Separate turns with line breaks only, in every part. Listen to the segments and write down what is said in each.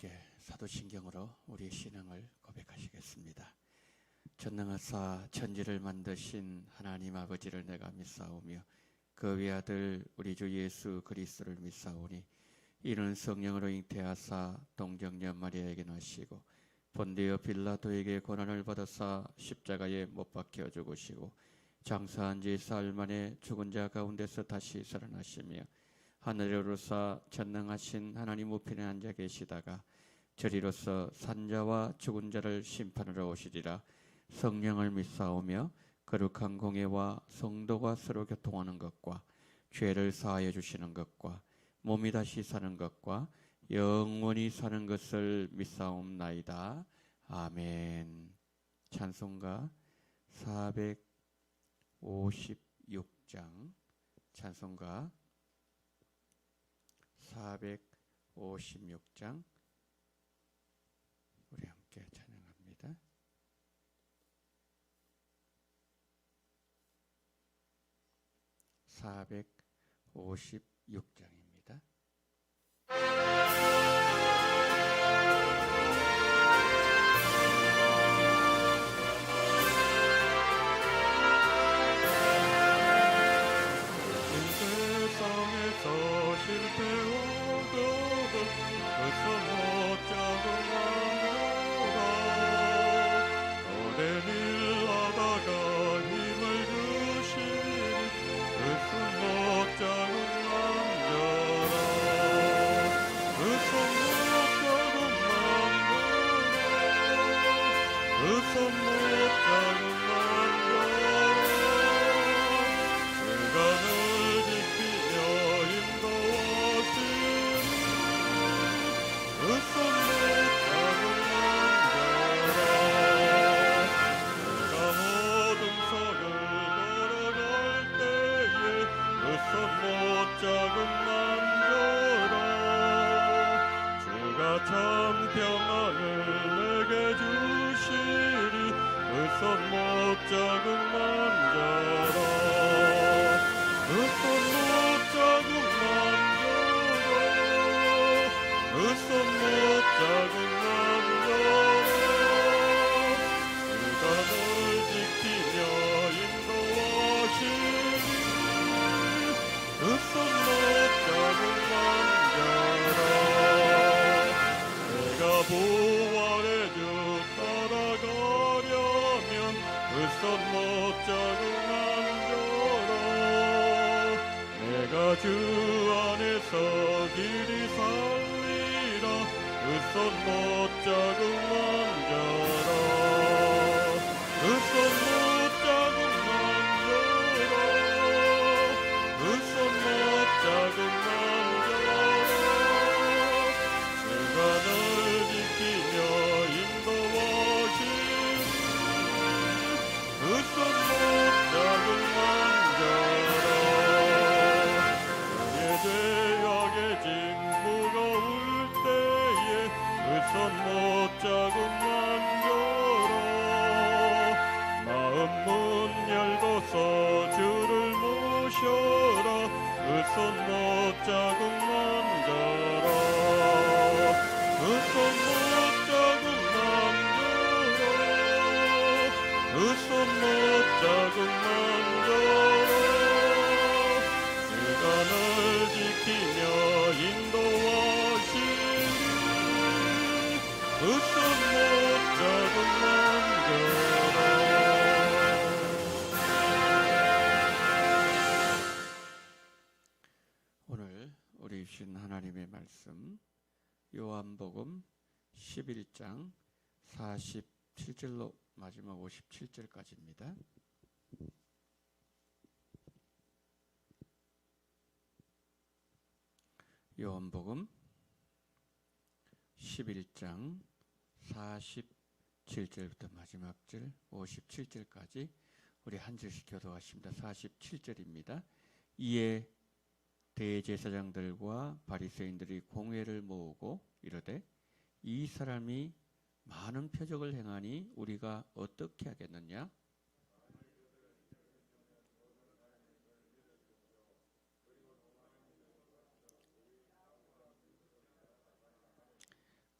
함께 사도신경으로 우리의 신앙을 고백하시겠습니다. 전능하사 천지를 만드신 하나님 아버지를 내가 믿사오며 그 외아들 우리 주 예수 그리스도를 믿사오니 이는 성령으로 잉태하사 동정녀 마리아에게 나시고 본디오 빌라도에게 고난을 받아사 십자가에 못 박혀 죽으시고 장사한 지 사흘 만에 죽은 자 가운데서 다시 살아나시며 하늘에 오르사 전능하신 하나님 우편에 앉아 계시다가 저리로서 산자와 죽은 자를 심판하러 오시리라. 성령을 믿사오며 거룩한 공예와 성도가 서로 교통하는 것과 죄를 사하여 주시는 것과 몸이 다시 사는 것과 영원히 사는 것을 믿사옵나이다. 아멘. 찬송가 456장 찬송가 456장 우리 함께 찬양합니다. (456장입니다)
세상에서 실패하고 어서 못 잡은 남자가 오랜 일 하다가 힘을 주시니 어서 못 잡은 남자라 어서 못 잡은 남자라 어서 못 잡은 남자라 그가 널 지키며 인도하시니 어서 못 잡은 남자라 그가 모든 성을 걸어갈 때에 어서 못 잡은 남자라 주가 참 평안을 내게 주시리 어서 못 잡은 남자라 어서 못 잡은 남자라 어서 못 잡은 남자라 그가 널 지키며 인도하시니 어서 못 잡은 남자라 내가 부활의 주 따라가려면 어서 못 잡은 남자라 내가 주 안에서 길이 살리라 어서 못 잡은 남자라 어서 못 잡은 남자라 어서 못 잡은 남자라 주가 널 지키며 인도하시니 어서 못 잡은 남자라 내 죄악의 짐 무거울 때에 어서 못 잡은 남자라 마음 문 열고서 주를 모셔라 어서 못 잡은 남자라 어서 못 잡은 남자라 어서 못 잡은 남자라 주가 널 지키며 인도하시니 어서 못 잡은 남자라
오늘 우리 주신 하나님의 말씀 요한복음 11장 47절로 마지막 57절까지입니다. 요한복음 11장 47절부터 마지막 절 57절까지 우리 한 절씩 교도하십니다. 47절입니다. 이에 대제사장들과 바리새인들이 공회를 모으고 이르되 이 사람이 많은 표적을 행하니 우리가 어떻게 하겠느냐?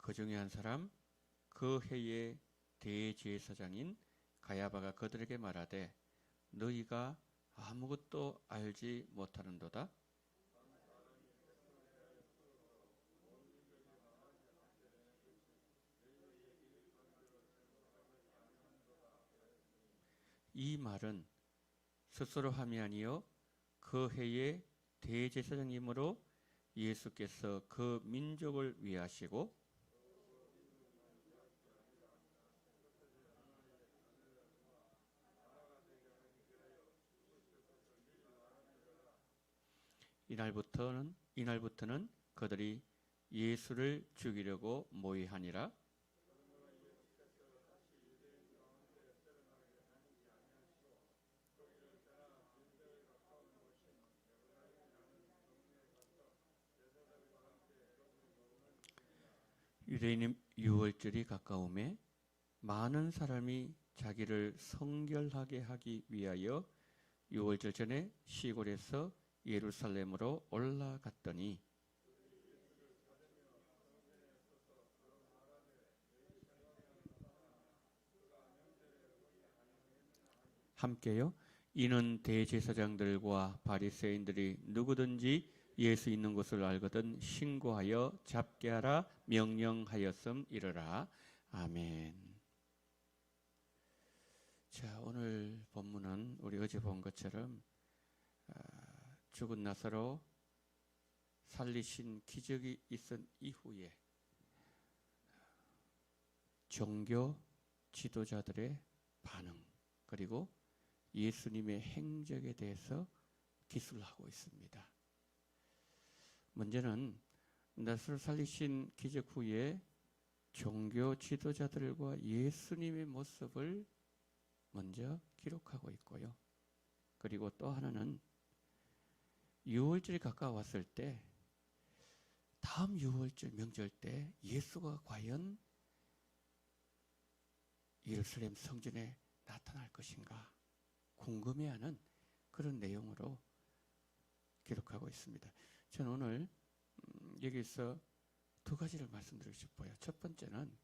그 중에 한 사람 그 해의 대제사장인 가야바가 그들에게 말하되 너희가 아무것도 알지 못하는도다. 이 말은 스스로 함이 아니요 그 해의 대제사장이므로 예수께서 그 민족을 위하시고 이날부터는 그들이 예수를 죽이려고 모의하니라. 유대인 유월절이 가까움에 많은 사람이 자기를 성결하게 하기 위하여 유월절 전에 시골에서 예루살렘으로 올라갔더니 함께요. 이는 대제사장들과 바리새인들이 누구든지 예수 있는 곳을 알거든 신고하여 잡게 하라 명령하였음이러라. 아멘. 자, 오늘 본문은 우리 어제 본 것처럼 죽은 나사로 살리신 기적이 있은 이후에 종교 지도자들의 반응 그리고 예수님의 행적에 대해서 기술하고 있습니다. 문제는 나사로 살리신 기적 후에 종교 지도자들과 예수님의 모습을 먼저 기록하고 있고요. 그리고 또 하나는 유월절이 가까웠을 때 다음 유월절 명절 때 예수가 과연 예루살렘 성전에 나타날 것인가 궁금해하는 그런 내용으로 기록하고 있습니다. 저는 오늘 여기서 두 가지를 말씀드리고 싶어요. 첫 번째는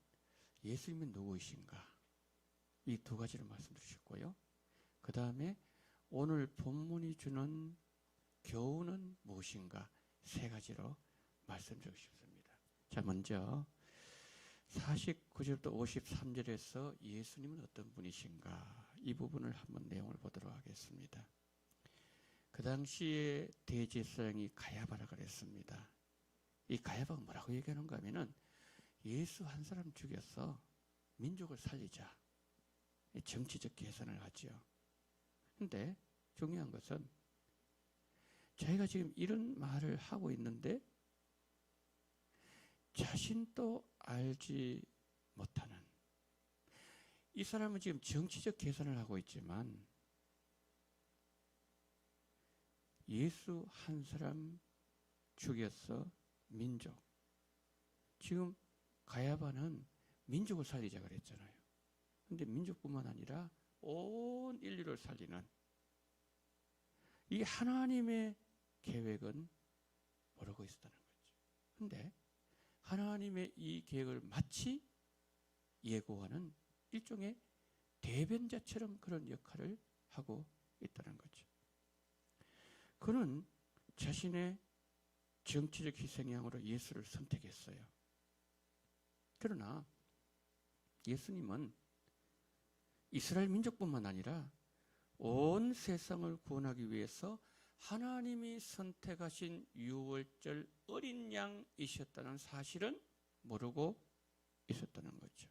예수님이 누구이신가 이 두 가지를 말씀드리고 싶고요. 그 다음에 오늘 본문이 주는 교훈은 무엇인가 세 가지로 말씀드리고 싶습니다. 자, 먼저 49절부터 53절에서 예수님은 어떤 분이신가 이 부분을 한번 내용을 보도록 하겠습니다. 그 당시에 대제사장이 가야바라 그랬습니다. 이 가야바가 뭐라고 얘기하는가 하면은 예수 한 사람 죽여서 민족을 살리자 정치적 계산을 하죠. 근데 중요한 것은 자기가 지금 이런 말을 하고 있는데 자신도 알지 못하는 이 사람은 지금 정치적 계산을 하고 있지만 예수 한 사람 죽여서 민족 지금 가야바는 민족을 살리자 그랬잖아요. 근데 민족뿐만 아니라 온 인류를 살리는 이 하나님의 계획은 모르고 있었다는 거죠. 근데 하나님의 이 계획을 마치 예고하는 일종의 대변자처럼 그런 역할을 하고 있다는 거죠. 그는 자신의 정치적 희생양으로 예수를 선택했어요. 그러나 예수님은 이스라엘 민족뿐만 아니라 온 세상을 구원하기 위해서 하나님이 선택하신 유월절 어린 양이셨다는 사실은 모르고 있었다는 거죠.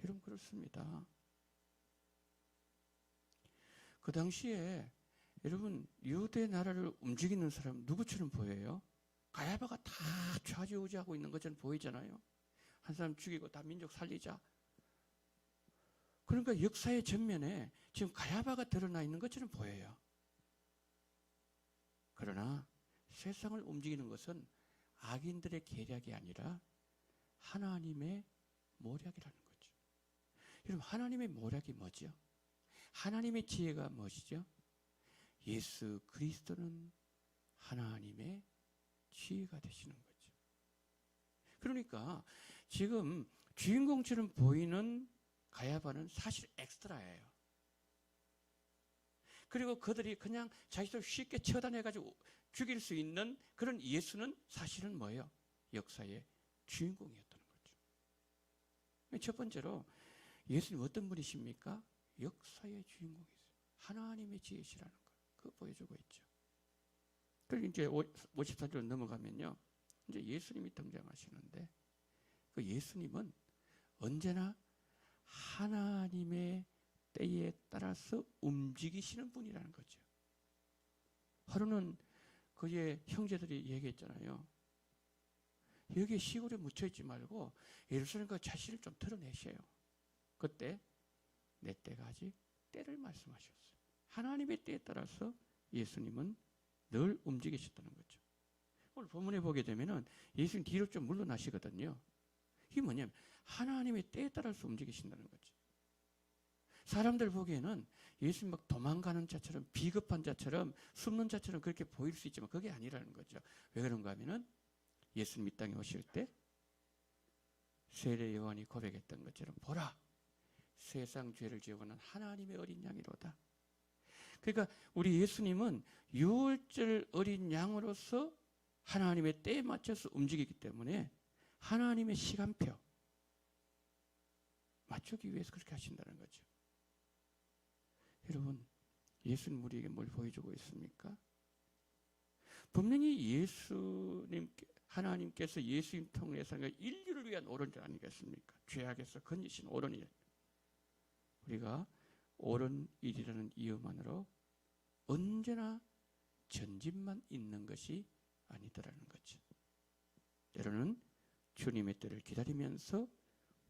여러분 그렇습니다. 그 당시에 여러분 유대 나라를 움직이는 사람 누구처럼 보여요? 가야바가 다 좌지우지하고 있는 것처럼 보이잖아요. 한 사람 죽이고 다 민족 살리자. 그러니까 역사의 전면에 지금 가야바가 드러나 있는 것처럼 보여요. 그러나 세상을 움직이는 것은 악인들의 계략이 아니라 하나님의 모략이라는 거죠. 여러분 하나님의 모략이 뭐죠? 하나님의 지혜가 무엇이죠? 예수 그리스도는 하나님의 지혜가 되시는 거죠. 그러니까 지금 주인공처럼 보이는 가야바는 사실 엑스트라예요. 그리고 그들이 그냥 자기들 쉽게 처단해가지고 죽일 수 있는 그런 예수는 사실은 뭐예요? 역사의 주인공이었다는 거죠. 첫 번째로 예수님 어떤 분이십니까? 역사의 주인공이세요. 하나님의 지혜시라는 걸 그거 보여주고 있죠. 그리고 이제 54절 넘어가면요, 이제 예수님이 등장하시는데 그 예수님은 언제나 하나님의 때에 따라서 움직이시는 분이라는 거죠. 하루는 그의 형제들이 얘기했잖아요. 여기 시골에 묻혀있지 말고 예루살렘과 자신을 좀 드러내셔요. 그때 내 때가 아직 때를 말씀하셨어요. 하나님의 때에 따라서 예수님은 늘 움직이셨다는 거죠. 오늘 본문에 보게 되면은 예수님 뒤로 좀 물러나시거든요. 이게 뭐냐면 하나님의 때에 따라서 움직이신다는 거죠. 사람들 보기에는 예수님 막 도망가는 자처럼 비겁한 자처럼 숨는 자처럼 그렇게 보일 수 있지만 그게 아니라는 거죠. 왜 그런가 하면은 예수님 이 땅에 오실 때 세례 요한이 고백했던 것처럼 보라 세상 죄를 지어오는 하나님의 어린 양이로다. 그러니까 우리 예수님은 유월절 어린 양으로서 하나님의 때에 맞춰서 움직이기 때문에 하나님의 시간표 맞추기 위해서 그렇게 하신다는 거죠. 여러분, 예수님 우리에게 뭘 보여주고 있습니까? 분명히 하나님께서 예수님 통해서 인류를 위한 옳은 줄 아니겠습니까? 죄악에서 건지신 옳은 일. 우리가 옳은 일이라는 이유만으로 언제나 전진만 있는 것이 아니더라는 거죠. 때로는 주님의 때를 기다리면서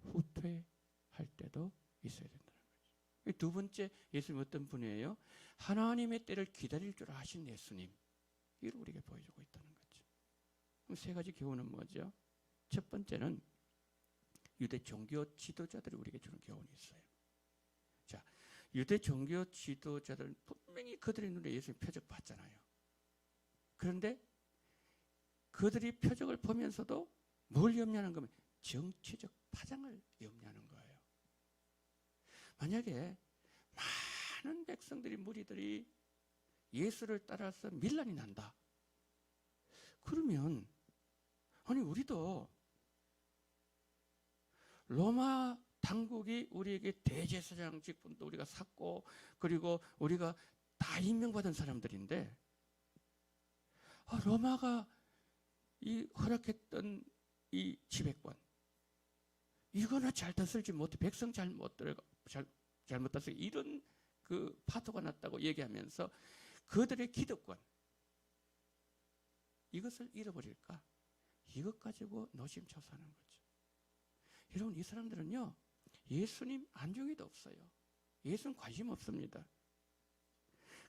후퇴할 때도 있어야 된다는 거죠. 두 번째, 예수님 어떤 분이에요? 하나님의 때를 기다릴 줄 아신 예수님. 이걸 우리에게 보여주고 있다는 거죠. 그럼 세 가지 교훈은 뭐죠? 첫 번째는 유대 종교 지도자들이 우리에게 주는 교훈이 있어요. 자, 유대 종교 지도자들은 분명히 그들의 눈에 예수님 표적 봤잖아요. 그런데 그들이 표적을 보면서도 뭘 염려하는 거면 정치적 파장을 염려하는 거예요. 만약에 많은 백성들이 무리들이 예수를 따라서 밀란이 난다. 그러면 아니 우리도 로마 당국이 우리에게 대제사장 직분도 우리가 샀고 그리고 우리가 다 임명받은 사람들인데 로마가 이 허락했던 이 지배권 이거나 잘 다스리지 못해 백성 잘못 다스리고 이런 그 파토가 났다고 얘기하면서 그들의 기득권 이것을 잃어버릴까? 이것 가지고 노심초사하는 거죠. 여러분 이 사람들은요 예수님 안중에도 없어요. 예수는 관심 없습니다.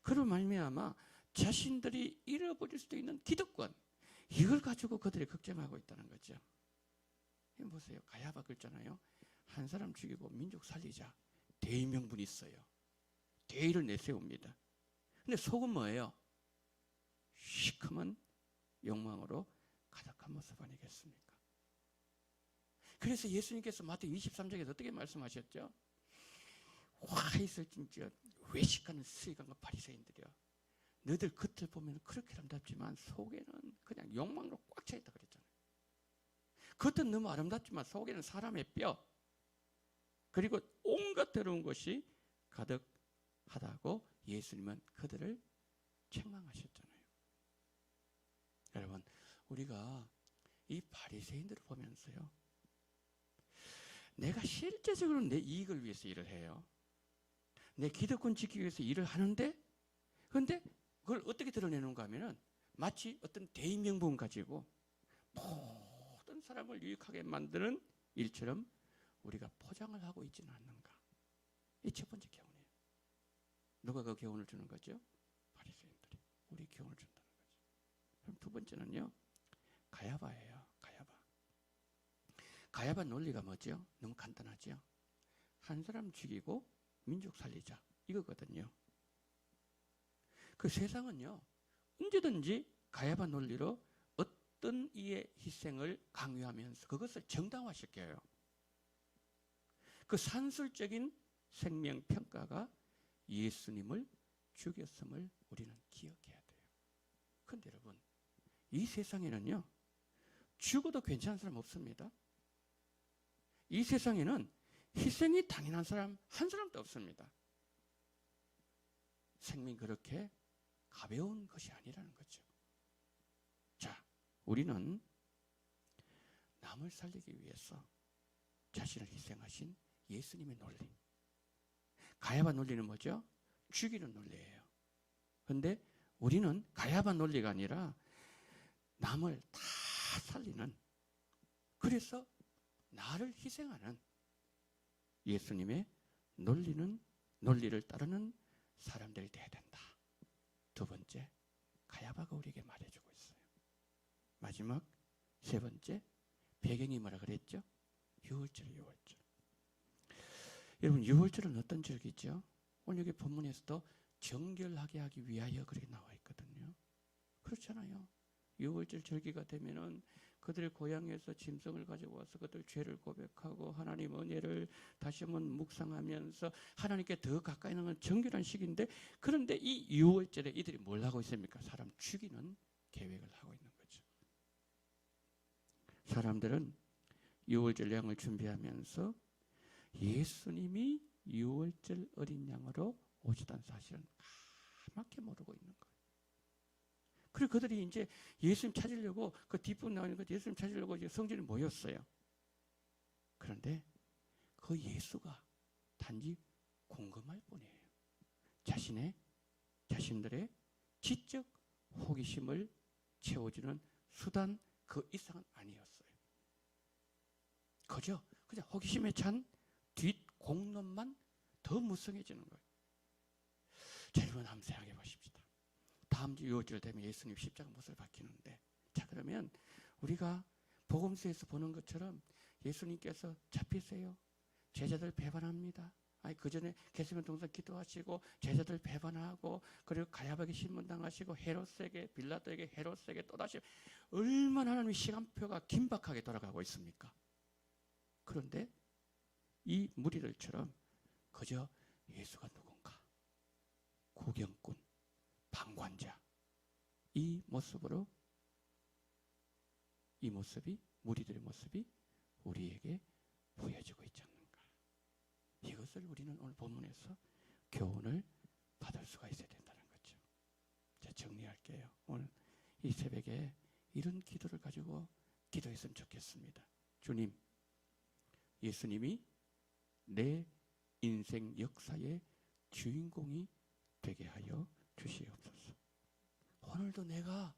그로 말미암아 자신들이 잃어버릴 수도 있는 기득권 이걸 가지고 그들이 걱정하고 있다는 거죠. 보세요. 가야바 그랬잖아요. 한 사람 죽이고 민족 살리자. 대의 명분이 있어요. 대의를 내세웁니다. 근데 속은 뭐예요? 시커먼 욕망으로 가득한 모습 아니겠습니까? 그래서 예수님께서 마태복음 23장에서 어떻게 말씀하셨죠? 와 있을 진짜 외식하는 서기관과 바리새인들이요. 너희들 겉을 보면 그렇게 아름답지만 속에는 그냥 욕망으로 꽉 차 있다 그랬잖아요. 겉은 너무 아름답지만 속에는 사람의 뼈 그리고 온갖 더러운 것이 가득하다고 예수님은 그들을 책망하셨잖아요. 여러분 우리가 이 바리새인들을 보면서요 내가 실제적으로 내 이익을 위해서 일을 해요. 내 기득권 지키기 위해서 일을 하는데 그런데 그걸 어떻게 드러내는가 하면은 마치 어떤 대의 명분 가지고 모든 사람을 유익하게 만드는 일처럼 우리가 포장을 하고 있지는 않는가. 이 첫 번째 교훈이에요. 누가 그 교훈을 주는 거죠? 바리새인들이 우리 교훈을 준다는 거죠. 그럼 두 번째는요. 가야바예요. 가야바 논리가 뭐죠? 너무 간단하죠. 한 사람 죽이고 민족 살리자 이거거든요. 그 세상은요 언제든지 가야바 논리로 어떤 이의 희생을 강요하면서 그것을 정당화시켜요. 그 산술적인 생명평가가 예수님을 죽였음을 우리는 기억해야 돼요. 그런데 여러분, 이 세상에는요, 죽어도 괜찮은 사람 없습니다. 이 세상에는 희생이 당연한 사람 한 사람도 없습니다. 생명이 그렇게 가벼운 것이 아니라는 거죠. 자, 우리는 남을 살리기 위해서 자신을 희생하신 예수님의 논리. 가야바 논리는 뭐죠? 죽이는 논리예요. 그런데 우리는 가야바 논리가 아니라 남을 다 살리는, 그래서 나를 희생하는 예수님의 논리를 따르는 사람들이 돼야 된다. 두 번째, 가야바가 우리에게 말해주고 있어요. 마지막 세 번째, 배경이 뭐라 그랬죠? 유월절. 여러분, 유월절은 어떤 절기죠? 오늘 여기 본문에서도 정결하게 하기 위하여 그렇게 나와 있거든요. 그렇잖아요. 유월절 절기가 되면은 그들의 고향에서 짐승을 가지고 와서 그들 죄를 고백하고 하나님 은혜를 다시 한번 묵상하면서 하나님께 더 가까이 하는 건 정결한 시기인데, 그런데 이 유월절에 이들이 뭘 하고 있습니까? 사람 죽이는 계획을 하고 있는 거죠. 사람들은 유월절 양을 준비하면서 예수님이 유월절 어린 양으로 오시다는 사실은 까맣게 모르고 있는 거예요. 그리고 그들이 이제 예수님 찾으려고 그 뒷부분 나오는 것 예수님 찾으려고 이제 성전에 모였어요. 그런데 그 예수가 단지 궁금할 뿐이에요. 자신들의 지적 호기심을 채워주는 수단 그 이상은 아니었어요. 그저 호기심에 찬 뒷공론만 더 무성해지는 거예요. 자, 여러분 한번 생각해 보십시다. 다음 주 유월절 되면 예수님 십자가 못을 박히는데, 자, 그러면 우리가 복음서에서 보는 것처럼 예수님께서 잡히세요, 제자들 배반합니다. 아니, 그 전에 겟세마네 동산 기도하시고 제자들 배반하고, 그리고 가야바에게 신문당하시고 헤롯에게, 빌라도에게, 헤롯에게 또다시 얼마나 하나님의 시간표가 긴박하게 돌아가고 있습니까? 그런데 이 무리들처럼 그저 예수가 누군가, 구경꾼, 방관자, 이 모습이 무리들의 모습이 우리에게 보여지고 있지 않는가. 이것을 우리는 오늘 본문에서 교훈을 받을 수가 있어야 된다는 거죠. 자, 정리할게요. 오늘 이 새벽에 이런 기도를 가지고 기도했으면 좋겠습니다. 주님, 예수님이 내 인생 역사의 주인공이 되게 하여 주시옵소서. 오늘도 내가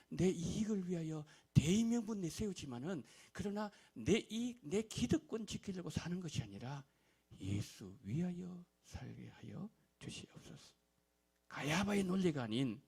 내 이익을 위하여 대의명분 내세우지만은, 그러나 내 이익, 내 기득권 지키려고 사는 것이 아니라 예수 위하여 살게 하여 주시옵소서. 가야바의 논리가 아닌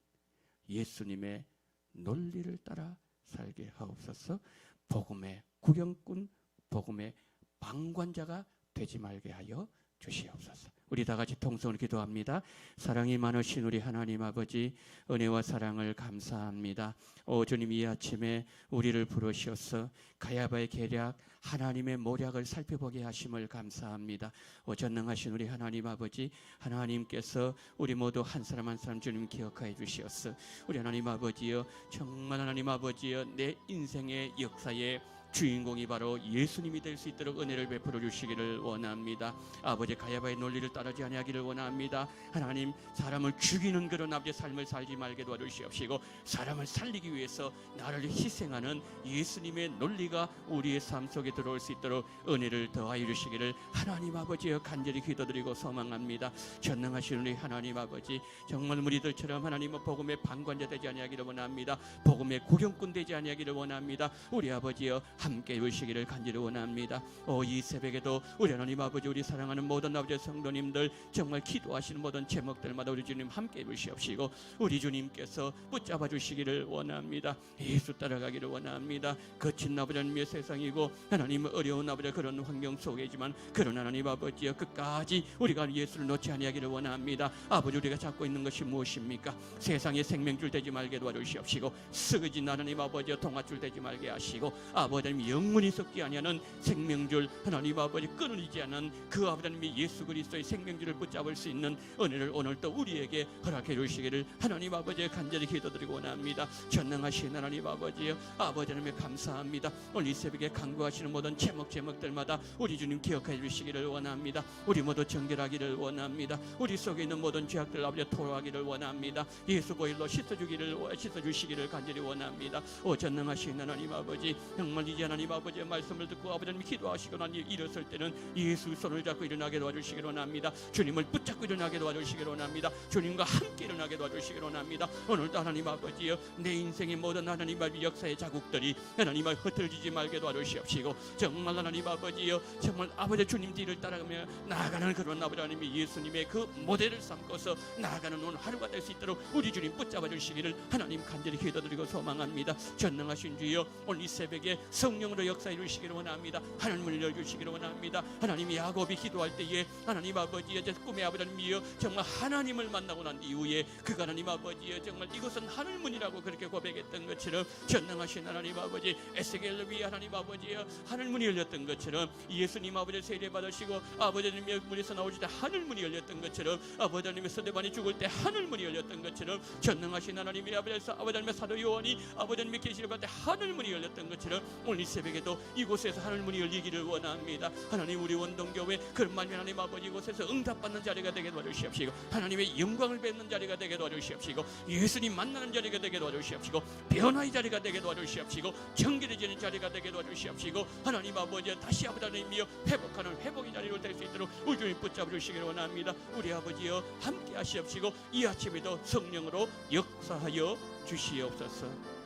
예수님의 논리를 따라 살게 하옵소서. 복음의 구경꾼, 복음의 방관자가 되지 말게 하여 주시옵소서. 우리 다 같이 통성으로 기도합니다. 사랑이 많으신 우리 하나님 아버지, 은혜와 사랑을 감사합니다. 오 주님, 이 아침에 우리를 부르셔서 가야바의 계략, 하나님의 모략을 살펴보게 하심을 감사합니다. 오 전능하신 우리 하나님 아버지, 하나님께서 우리 모두 한 사람 한 사람 주님 기억하여 주시옵소서. 우리 하나님 아버지여, 정말 하나님 아버지여, 내 인생의 역사에 주인공이 바로 예수님이 될 수 있도록 은혜를 베풀어 주시기를 원합니다. 아버지, 가야바의 논리를 따르지 아니하기를 원합니다. 하나님, 사람을 죽이는 그런 아버지의 삶을 살지 말게 도와주시옵시고, 사람을 살리기 위해서 나를 희생하는 예수님의 논리가 우리의 삶 속에 들어올 수 있도록 은혜를 더하여 주시기를 하나님 아버지여 간절히 기도드리고 소망합니다. 전능하신 우리 하나님 아버지, 정말 무리들처럼 하나님의 복음의 방관자 되지 아니하기를 원합니다. 복음의 구경꾼 되지 아니하기를 원합니다. 우리 아버지여, 함께 이루시기를 간절히 원합니다. 이 새벽에도 우리 하나님 아버지, 우리 사랑하는 모든 아버지 성도님들 정말 기도하시는 모든 제목들마다 우리 주님 함께 이루시옵시고 우리 주님께서 붙잡아 주시기를 원합니다. 예수 따라가기를 원합니다. 거친 아버지 하나님의 세상이고 하나님 어려운 아버지 그런 환경 속이지만 그런 하나님 아버지여 끝까지 우리가 예수를 놓지 아니하기를 원합니다. 아버지, 우리가 잡고 있는 것이 무엇입니까? 세상에 생명줄 되지 말게 도와주시옵시고 쓰러진 하나님 아버지여 동아줄 되지 말게 하시고 아버지 하나님 영원히 썩지 아니하는 생명줄 하나님 아버지 끊어지지 않은 그 아버지 하나님의 예수 그리스도의 생명줄을 붙잡을 수 있는 은혜를 오늘 또 우리에게 허락해 주시기를 하나님 아버지의 간절히 기도드리고 원합니다. 전능하신 하나님 아버지여 아버지 하나님 감사합니다. 오늘 이 새벽에 간구하시는 모든 제목들마다 우리 주님 기억해 주시기를 원합니다. 우리 모두 정결하기를 원합니다. 우리 속에 있는 모든 죄악들 아버지 토로하기를 원합니다. 예수 보혈로 씻어주시기를 간절히 원합니다. 전능하신 하나님 아버지, 정말 이제 하나님 아버지의 말씀을 듣고 아버지 하나님 기도하시고 난 일어설 때는 예수 손을 잡고 일어나게 도와주시기를 원합니다. 주님을 붙잡고 일어나게 도와주시기를 원합니다. 주님과 함께 일어나게 도와주시기를 원합니다. 오늘도 하나님 아버지여 내 인생의 모든 하나님 아버지 역사의 자국들이 하나님 아버지 흩어지지 말게 도와주시옵시고 정말 하나님 아버지여 정말 아버지 주님 뒤를 따라가며 나아가는 그런 아버지 하나님의 예수님의 그 모델을 삼고서 나아가는 오늘 하루가 될 수 있도록 우리 주님 붙잡아 주시기를 하나님 간절히 기도드리고 소망합니다. 전능하신 주여 오늘 이 새벽에 성령으로 역사 이루시기를 원합니다. 하나님을 열주시기를 원합니다. 하나님이 야곱이 기도할 때에 하나님 아버지의 꿈의 아버지 하나님이여 정말 하나님을 만나고 난 이후에 그가 하나님 아버지의 정말 이것은 하늘문이라고 그렇게 고백했던 것처럼 전능하신 하나님 아버지 에스겔을 위해 하나님 아버지여 하늘문이 열렸던 것처럼 예수님 아버지 세례 받으시고 아버지 하나님의 문에서 나오실 때 하늘문이 열렸던 것처럼 아버지 하나님의 스데반이 죽을 때 하늘문이 열렸던 것처럼 전능하신 하나님의 아버지 하나님의 사도 요한이 아버지 하나님의 계시를 받을 때 하늘문이 열렸던 것처럼 오늘 이 새벽에도 이곳에서 하늘문이 열리기를 원합니다. 하나님 우리 원동교회 그런 하나님 아버지 이곳에서 응답받는 자리가 되게 도와주시옵시고 하나님의 영광을 뵙는 자리가 되게 도와주시옵시고 예수님 만나는 자리가 되게 도와주시옵시고 변화의 자리가 되게 도와주시옵시고 정결해지는 자리가 되게 도와주시옵시고 하나님 아버지 다시 아버지 하나님이여 회복하는 회복의 자리로 될 수 있도록 우리 주님 붙잡아 주시기를 원합니다. 우리 아버지여 함께 하시옵시고 이 아침에도 성령으로 역사하여 주시옵소서.